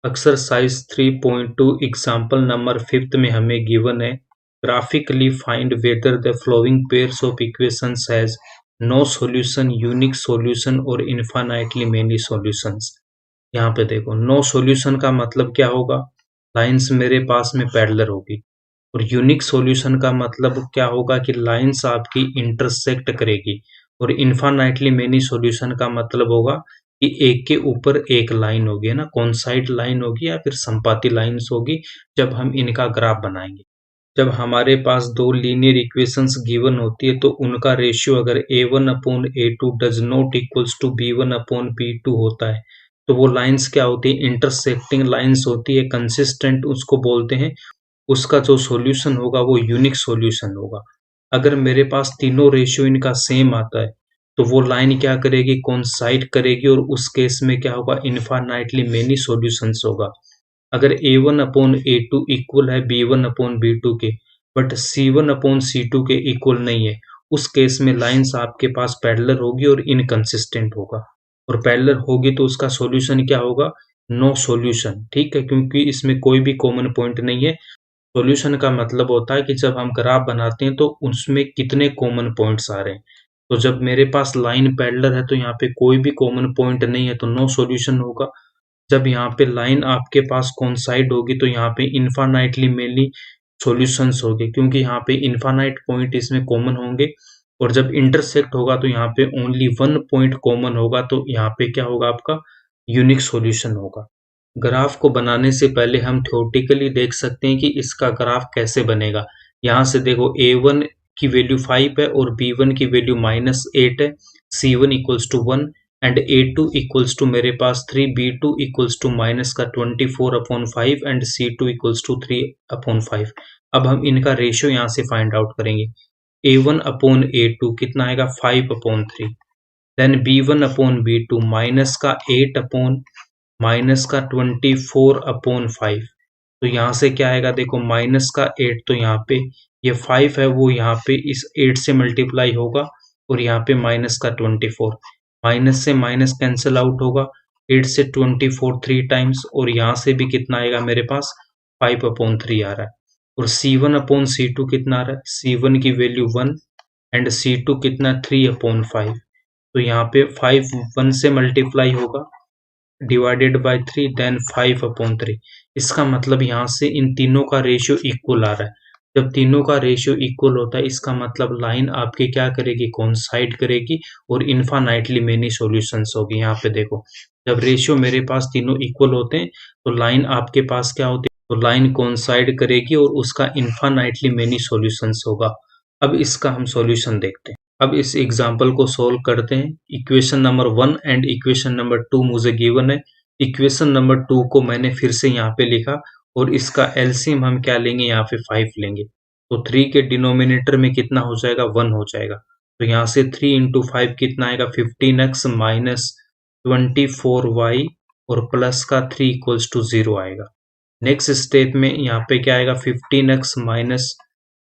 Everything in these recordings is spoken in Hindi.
एक्सरसाइज 3.2 एग्जाम्पल नंबर 5 में हमें गिवन है graphically find whether the following pairs of equations has no solution, unique solution और इनफाइनाइटली मेनी सॉल्यूशंस। यहाँ पे देखो, नो सॉल्यूशन का मतलब क्या होगा, लाइंस मेरे पास में पैरेलल होगी। और यूनिक सॉल्यूशन का मतलब क्या होगा कि लाइंस आपकी इंटरसेक्ट करेगी। और इनफाइनाइटली मेनी सॉल्यूशन का मतलब होगा कि एक के ऊपर एक लाइन होगी, है ना, कॉन्साइड लाइन होगी या फिर संपाती लाइंस होगी जब हम इनका ग्राफ बनाएंगे। जब हमारे पास दो लीनियर इक्वेशंस गिवन होती है तो उनका रेशियो अगर a1/a2 does not equals to b1/b2 होता है तो वो लाइंस क्या होती है, इंटरसेक्टिंग लाइंस होती है, कंसिस्टेंट उसको बोलते हैं। उसका जो सॉल्यूशन होगा वो यूनिक सॉल्यूशन होगा। अगर मेरे पास तीनों रेशियो इनका सेम आता है तो वो लाइन क्या करेगी, कोइंसाइड करेगी और उस केस में क्या होगा, इनफाइनाइटली मेनी सॉल्यूशंस होगा। अगर a1/a2 इक्वल है b1/b2 के बट c1/c2 के इक्वल नहीं है, उस केस में लाइंस आपके पास पैरेलल होगी और इनकंसिस्टेंट होगा। और पैरेलल होगी तो उसका सॉल्यूशन क्या होगा, नो सॉल्यूशन। ठीक है, क्योंकि इसमें कोई भी कॉमन पॉइंट नहीं है। सॉल्यूशन का मतलब होता है कि जब हम ग्राफ बनाते हैं तो उसमें कितने कॉमन पॉइंट्स आ रहे हैं। तो जब मेरे पास लाइन पैरेलल है तो यहाँ पे कोई भी कॉमन पॉइंट नहीं है तो नो सॉल्यूशन होगा। जब यहाँ पे लाइन आपके पास कोइंसाइड होगी तो यहाँ पे इनफाइनाइटली मेनी सॉल्यूशंस होंगे, क्योंकि यहाँ पे इनफाइनाइट पॉइंट इसमें कॉमन होंगे। और जब इंटरसेक्ट होगा तो यहाँ पे ओनली वन पॉइंट कॉमन होगा तो यहाँ पे क्या होगा, आपका यूनिक सॉल्यूशन होगा। ग्राफ को बनाने से पहले हम थ्योरेटिकली देख सकते हैं कि इसका ग्राफ कैसे बनेगा। यहाँ से देखो, a1 की वैल्यू 5 है और b1 की वैल्यू -8 है, c1 equals to 1 and a2 equals to मेरे पास 3, b2 इक्वल्स टू माइनस का 24/5 एंड c2 इक्वल्स टू 3/5। अब हम इनका रेशियो यहाँ से फाइंड आउट करेंगे। a1/a2 कितना आएगा, 5/3। देन b1/b2 माइनस का 24/5। तो यहाँ से क्या आएगा, देखो माइनस का 8, तो यहाँ पे ये 5 है वो यहाँ पे इस 8 से मल्टीप्लाई होगा और यहाँ पे माइनस का 24, माइनस से माइनस कैंसिल आउट होगा, 8 से 24 3 टाइम्स और यहाँ से भी कितना आएगा मेरे पास 5/3 आ रहा है। और c1/c2 कितना आ रहा है, c1 की वैल्यू 1 एंड c2 कितना 3/5। तो यहाँ पे 5 1 से मल्टीप्लाई होगा डिवाइडेड बाय 3 देन 5/3। इसका मतलब यहाँ से इन तीनों का रेशियो इक्वल आ रहा है। जब तीनों का रेशियो इक्वल होता है इसका मतलब लाइन आपके क्या करेगी, कोइंसाइड करेगी और इनफाइनाइटली मेनी सॉल्यूशंस होगी। यहाँ पे देखो, जब रेशियो मेरे पास तीनों इक्वल होते हैं तो लाइन आपके पास क्या होती है, तो लाइन कोइंसाइड करेगी और उसका इनफाइनाइटली मेनी सॉल्यूशंस होगा। अब इसका हम सॉल्यूशन देखते हैं। अब इस एग्जाम्पल को सोल्व करते हैं। Equation number 1 and equation number 2 मुझे गिवन है। इक्वेशन नंबर 2 को मैंने फिर से यहाँ पे लिखा और इसका एलसीएम हम क्या लेंगे, यहाँ पे 5 लेंगे। तो 3 के डिनोमिनेटर में कितना हो जाएगा, 1 हो जाएगा। तो यहाँ से 3 इंटू 5 कितना आएगा, 15x माइनस 24y और प्लस का 3 इक्वल्स टू 0 आएगा। नेक्स्ट स्टेप में यहाँ पे क्या आएगा, 15x minus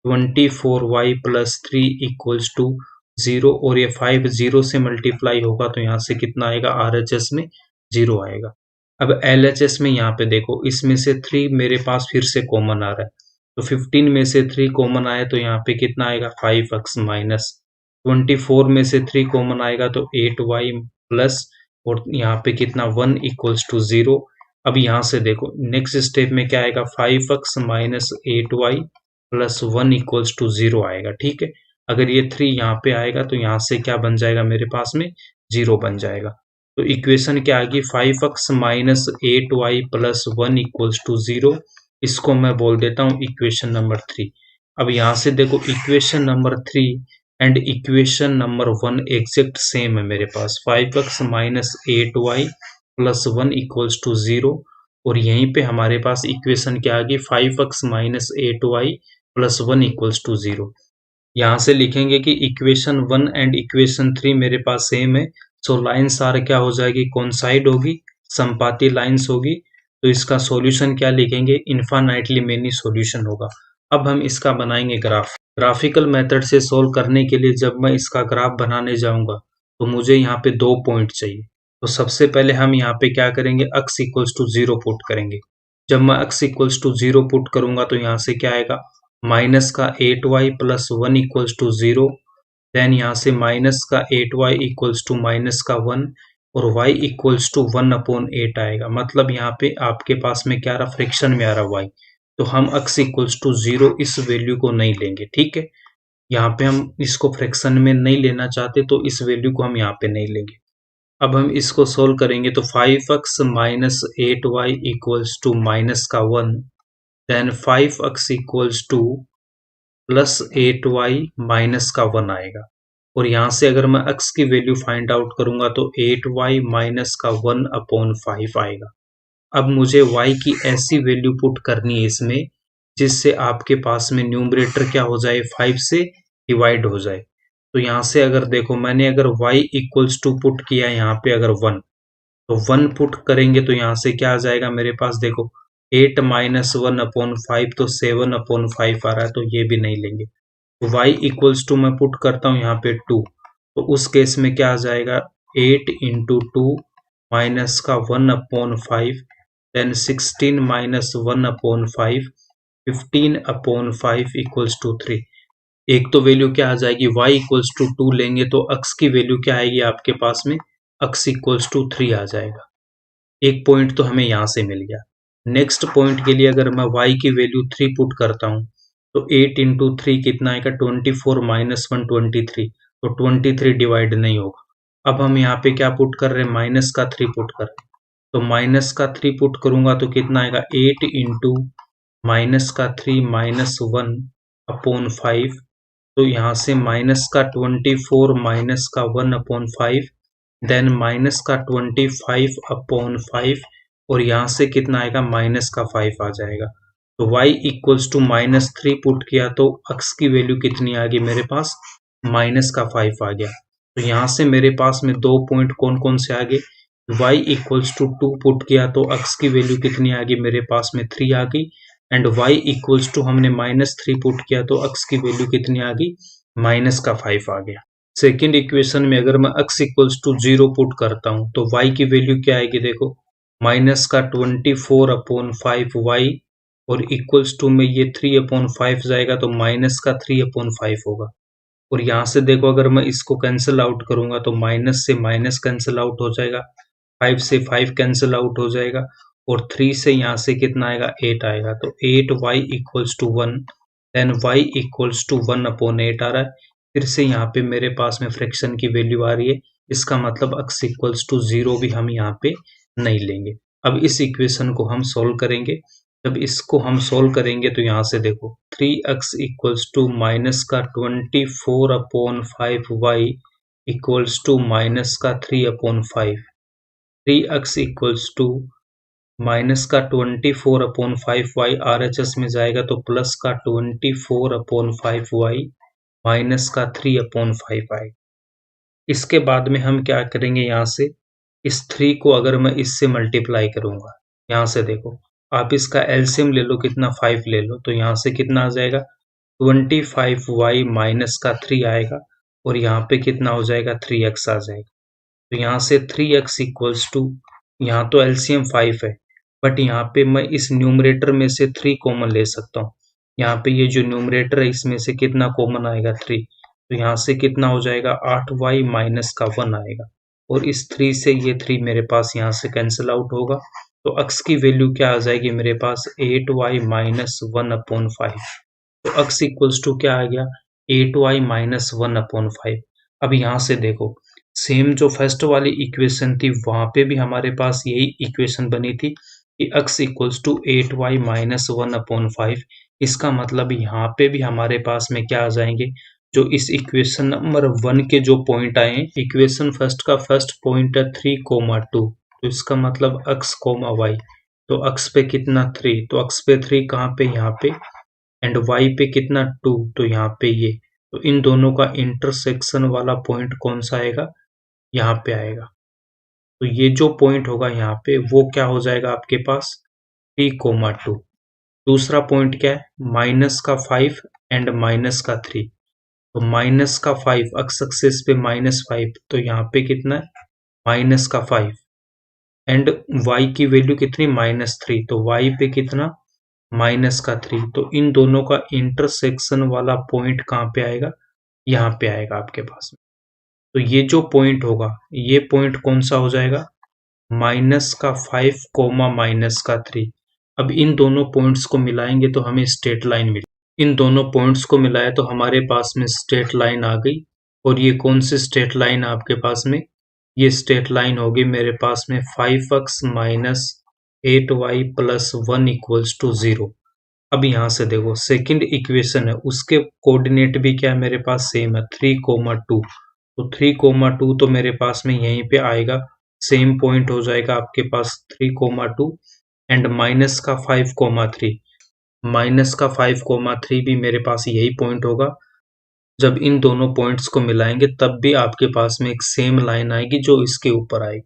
24y plus 3 equals to 0 और ये 5 0 से मल्टीप्लाई होगा तो यहाँ से कितना आएगा, RHS में 0 आएगा। अब LHS में यहाँ पे देखो, इसमें से 3 मेरे पास फिर से कॉमन आ रहा है तो 15 में से 3 कॉमन आए तो यहाँ पे कितना आएगा, 5x माइनस 24 में से 3 कॉमन आएगा तो 8y प्लस और यहाँ पे कितना 1 इक्वल्स टू 0। अब यहाँ से देखो नेक्स्ट स्टेप में क्या आएगा, 5x minus 8y plus 1 equals to 0 आएगा। ठीक है, अगर ये 3 यहाँ पे आएगा तो यहाँ से क्या बन जाएगा, मेरे पास में 0 बन जाएगा। तो इक्वेशन क्या आ गई, 5x minus 8y plus 1 equals to 0। इसको मैं बोल देता हूँ इक्वेशन नंबर 3। अब यहाँ से देखो, equation number 3 and equation number 1 exact same है मेरे पास। 5x minus 8y plus 1 equals to 0 और यहीं पे हमारे पास इक्वेशन क्या आ गई, 5x minus 8y plus 1 equals to 0। यहाँ से लिखेंगे कि इक्वेशन 1 एंड इक्वेशन 3 मेरे पास सेम है। सो लाइन्स आर क्या हो जाएगी, कोइंसाइड होगी, संपाती लाइन्स होगी। तो इसका सॉल्यूशन क्या लिखेंगे, इनफाइनाइटली मेनी सॉल्यूशन होगा। अब हम इसका बनाएंगे ग्राफ। ग्राफिकल मेथड से सोल्व करने के लिए जब मैं इसका ग्राफ बनाने जाऊंगा तो मुझे यहाँ पे 2 पॉइंट चाहिए। तो सबसे पहले हम यहाँ पे क्या करेंगे, x इक्वल्स टू 0 पुट करेंगे। जब मैं x इक्वल्स टू 0 पुट करूंगा तो यहाँ से क्या आएगा, माइनस का 8y plus 1 equals to 0, then यहाँ से माइनस का 8y इक्वल्स टू माइनस का 1 और y इक्वल्स टू 1/8 आएगा। मतलब यहाँ पे आपके पास में क्या रहा, फ्रैक्शन में आ रहा y। तो हम x इक्वल्स टू 0 इस वैल्यू को नहीं लेंगे, ठीक है। यहाँ पे हम इसको फ्रैक्शन में नहीं लेना चाहते तो इस वैल्यू को हम यहाँ पे नहीं लेंगे। अब हम इसको सोल्व करेंगे तो 5x minus 8y equals to minus का 1, then 5x equals to plus 8y minus का 1 आएगा। और यहाँ से अगर मैं x की वैल्यू फाइंड आउट करूंगा तो 8y माइनस का 1/5 आएगा। अब मुझे y की ऐसी वैल्यू पुट करनी है इसमें जिससे आपके पास में न्यूमरेटर क्या हो जाए, 5 से डिवाइड हो जाए। तो यहाँ से अगर देखो मैंने अगर y इक्वल्स टू पुट किया है यहाँ पे अगर 1, तो 1 पुट करेंगे तो यहाँ से क्या आ जाएगा मेरे पास, देखो 8 माइनस 1/5 तो 7/5 आ रहा है, तो ये भी नहीं लेंगे। तो y इक्वल्स टू मैं पुट करता हूँ यहाँ पे 2, तो उस केस में क्या आ जाएगा, 8 इंटू 2 माइनस का 1/5, देन 16 माइनस 1/5, 15/5 इक्वल्स टू 3। एक तो वैल्यू क्या आ जाएगी, y इक्वल्स टू 2 लेंगे तो x की वैल्यू क्या आएगी आपके पास में, x इक्वल्स टू 3 आ जाएगा। एक पॉइंट तो हमें यहाँ से मिल गया। नेक्स्ट पॉइंट के लिए अगर मैं y की वैल्यू 3 पुट करता हूँ तो 8 इंटू 3 कितना आएगा, 24 माइनस 1 23, तो 23 डिवाइड नहीं होगा। अब हम यहाँ पे क्या पुट कर रहे हैं, माइनस का 3 पुट कर रहे हैं। तो माइनस का 3 पुट करूंगा तो कितना आएगा, 8 इंटू माइनस का 3 माइनस 1/5, तो यहाँ से माइनस का 24 माइनस का 1/5, देन माइनस का 25/5 और यहाँ से कितना आएगा, माइनस का 5 आ जाएगा। तो y इक्वल्स टू -3 पुट किया तो x की वैल्यू कितनी आ गई मेरे पास, माइनस का 5 आ गया। तो यहाँ से मेरे पास में 2 पॉइंट कौन कौन से आ गए, y इक्वल्स टू 2 पुट किया तो x की वैल्यू कितनी आ गई मेरे पास में 3 आ गई, एंड y इक्वल्स टू हमने -3 पुट किया तो x की वैल्यू कितनी आ गई, माइनस का 5 आ गया। सेकेंड इक्वेशन में अगर मैं x इक्वल्स टू 0 पुट करता हूँ तो y की वैल्यू क्या आएगी, देखो माइनस का 24/5y और इक्वल्स टू में ये 3/5 जाएगा तो माइनस का 3/5 होगा। और यहाँ से देखो अगर मैं इसको कैंसिल आउट करूंगा तो माइनस से माइनस कैंसिल आउट हो जाएगा, 5 से 5 कैंसिल आउट हो जाएगा और 3 से यहाँ से कितना आएगा, 8 आएगा। तो 8y equals to 1, then y equals to 1/8 आ रहा है। फिर से यहाँ पे मेरे पास में फ्रैक्शन की वैल्यू आ रही है, इसका मतलब x इक्वल्स टू 0 भी हम यहाँ पे नहीं लेंगे। अब इस इक्वेशन को हम सोल्व करेंगे। जब इसको हम सोल्व करेंगे तो यहाँ से देखो 3x इक्वल्स टू माइनस का 24/5y इक्वल्स टू माइनस का 3/5, 3x इक्वल्स टू माइनस का 24/5y RHS में जाएगा तो प्लस का 24/5y माइनस का 3/5 आएगा। इसके बाद में हम क्या करेंगे, यहाँ से इस 3 को अगर मैं इससे मल्टीप्लाई करूंगा, यहाँ से देखो आप इसका एलसीएम ले लो, कितना 5 ले लो, तो यहाँ से कितना आ जाएगा, 25y माइनस का 3 आएगा और यहाँ पे कितना हो जाएगा, 3x आ जाएगा। तो यहाँ से 3x इक्वल्स टू, यहाँ तो एलसीएम 5 है बट यहाँ पे मैं इस न्यूमरेटर में से 3 कॉमन ले सकता हूँ। यहाँ पे ये जो न्यूमरेटर है इसमें से कितना कॉमन आएगा, 3, तो यहाँ से कितना हो जाएगा, 8y माइनस का 1 आएगा और इस 3 से ये 3 मेरे पास यहाँ से कैंसिल आउट होगा। तो x की वैल्यू क्या आ जाएगी मेरे पास, 8y माइनस 1/5। तो x इक्वल्स टू क्या आ गया, 8y माइनस 1/5। अब यहाँ से देखो सेम जो फर्स्ट वाली इक्वेशन थी वहां पे भी हमारे पास यही इक्वेशन बनी थी कि x equals to 8y minus 1/5। इसका मतलब यहाँ पे भी हमारे पास में क्या आ जाएंगे, जो इस इक्वेशन नंबर 1 के जो पॉइंट आए हैं, इक्वेशन फर्स्ट का फर्स्ट पॉइंट है 3,2, तो इसका मतलब x, y, तो x पे कितना 3, तो x पे 3 कहाँ पे, यहाँ पे, एंड y पे कितना 2, तो यहाँ पे ये, तो इन दोनों का इंटरसेक्शन वाला पॉइंट कौन सा आएगा, यहाँ पे आएगा। तो ये जो पॉइंट होगा यहाँ पे वो क्या हो जाएगा आपके पास, 3,2। दूसरा पॉइंट क्या है, माइनस का 5 एंड माइनस का 3, तो माइनस का 5 x एक्सिस पे -5, तो यहाँ पे कितना है माइनस का 5 एंड y की वैल्यू कितनी -3, तो y पे कितना माइनस का 3। तो इन दोनों का इंटरसेक्शन वाला पॉइंट कहाँ पे आएगा, यहाँ पे आएगा आपके पास में। तो ये जो पॉइंट होगा ये पॉइंट कौन सा हो जाएगा, माइनस का 5 कोमा माइनस का 3। अब इन दोनों पॉइंट्स को मिलाएंगे तो हमें स्ट्रेट लाइन मिली। इन दोनों पॉइंट्स को मिलाया तो हमारे पास में स्ट्रेट लाइन आ गई। और ये कौन सी स्ट्रेट लाइन आपके पास में, ये स्ट्रेट लाइन होगी मेरे पास में 5x minus 8y plus 1 equals to 0। अब यहाँ से देखो सेकंड इक्वेशन है उसके कोऑर्डिनेट भी क्या है मेरे पास सेम है 3,2। तो 3,2 तो मेरे पास में यहीं पे आएगा, सेम पॉइंट हो जाएगा आपके पास 3,2 एंड माइनस का 5,3। माइनस का 5,3 भी मेरे पास यही पॉइंट होगा। जब इन दोनों पॉइंट्स को मिलाएंगे तब भी आपके पास में एक सेम लाइन आएगी जो इसके ऊपर आएगी।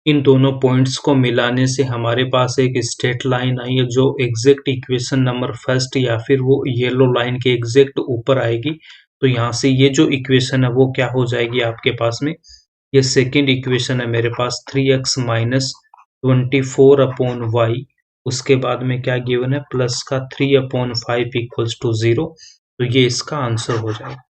इन दोनों पॉइंट्स को मिलाने से हमारे पास एक स्ट्रेट लाइन आई है जो एग्जैक्ट इक्वेशन नंबर फर्स्ट या फिर वो येलो लाइन के एग्जैक्ट ऊपर आएगी। तो यहाँ से ये जो इक्वेशन है वो क्या हो जाएगी आपके पास में, ये सेकंड इक्वेशन है मेरे पास 3x माइनस 24 अपॉन वाई, उसके बाद में क्या गिवन है प्लस का 3/5 इक्वल्स टू 0। तो ये इसका आंसर हो जाएगा।